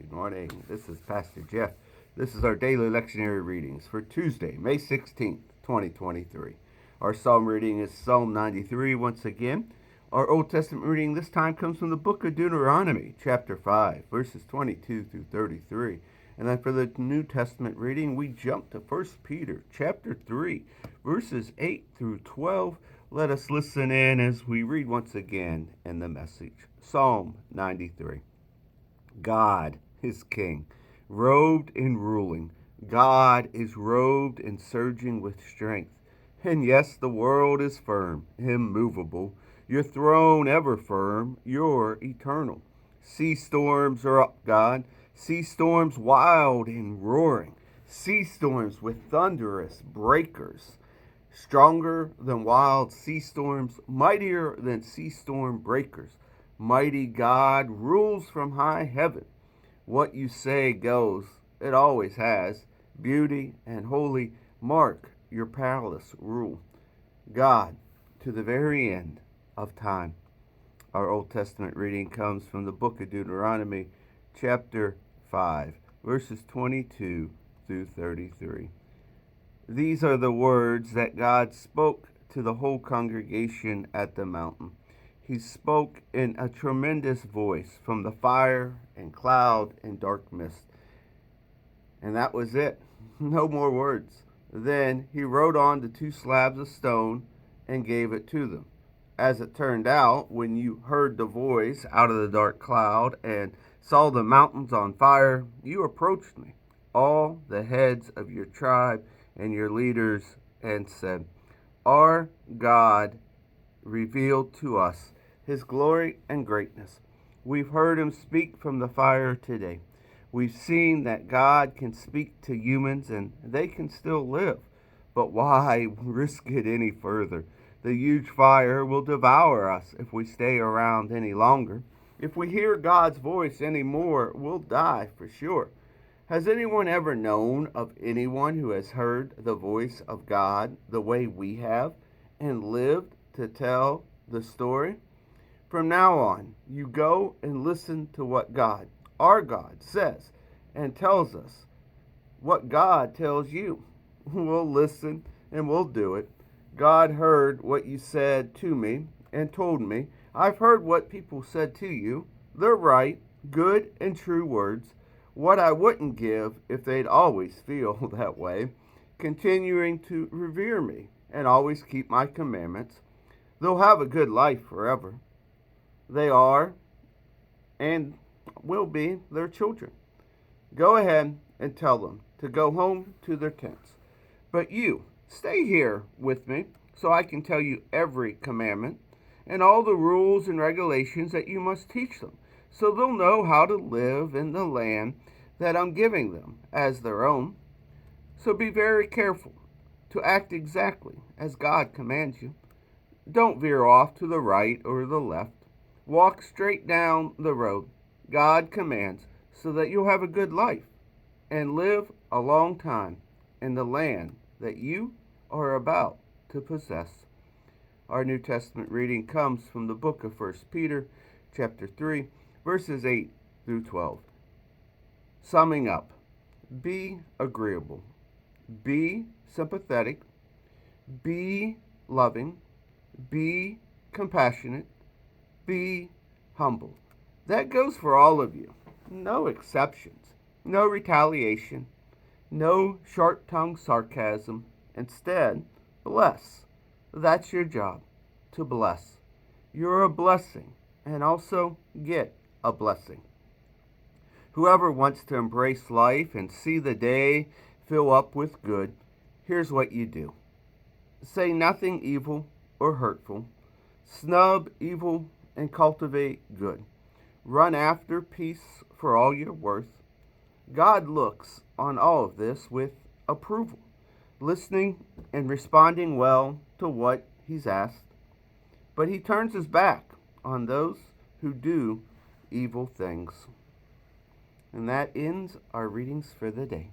Good morning. This is Pastor Jeff. This is our daily lectionary readings for Tuesday, May 16th, 2023. Our psalm reading is Psalm 93 once again. Our Old Testament reading this time comes from the book of Deuteronomy, chapter 5, verses 22 through 33. And then for the New Testament reading, we jump to 1 Peter, chapter 3, verses 8 through 12. Let us listen in as we read once again in the Message. Psalm 93. God is king, robed in ruling. God is robed in surging with strength. And yes, the world is firm, immovable. Your throne ever firm, you're eternal. Sea storms are up, God. Sea storms wild and roaring. Sea storms with thunderous breakers. Stronger than wild sea storms, mightier than sea storm breakers. Mighty God rules from high heaven. What you say goes, it always has. Beauty and holy mark your palace rule. God, to the very end of time. Our Old Testament reading comes from the book of Deuteronomy, chapter 5, verses 22 through 33. These are the words that God spoke to the whole congregation at the mountain. He spoke in a tremendous voice from the fire and cloud and dark mist. And that was it. No more words. Then he wrote on the 2 slabs of stone and gave it to them. As it turned out, when you heard the voice out of the dark cloud and saw the mountains on fire, you approached me, all the heads of your tribe and your leaders, and said, Our God revealed to us his glory and greatness. We've heard him speak from the fire today. We've seen that God can speak to humans and they can still live. But why risk it any further? The huge fire will devour us if we stay around any longer. If we hear God's voice any more, we'll die for sure. Has anyone ever known of anyone who has heard the voice of God the way we have and lived to tell the story? From now on, you go and listen to what God, our God, says and tells us. What God tells you. We'll listen and we'll do it. God heard what you said to me and told me. I've heard what people said to you. They're right, good and true words. What I wouldn't give if they'd always feel that way, continuing to revere me and always keep my commandments. They'll have a good life forever. They are and will be their children. Go ahead and tell them to go home to their tents. But you, stay here with me so I can tell you every commandment and all the rules and regulations that you must teach them, so they'll know how to live in the land that I'm giving them as their own. So be very careful to act exactly as God commands you. Don't veer off to the right or the left. Walk straight down the road God commands so that you'll have a good life and live a long time in the land that you are about to possess. Our New Testament reading comes from the book of 1 Peter, chapter 3, verses 8 through 12. Summing up, be agreeable, be sympathetic, be loving, be compassionate, be humble. That goes for all of you. No exceptions, no retaliation, no sharp-tongued sarcasm. Instead, bless. That's your job, to bless. You're a blessing and also get a blessing. Whoever wants to embrace life and see the day fill up with good, here's what you do. Say nothing evil or hurtful. Snub evil and cultivate good. Run after peace for all you're worth. God looks on all of this with approval, listening and responding well to what he's asked. But he turns his back on those who do evil things. And that ends our readings for the day.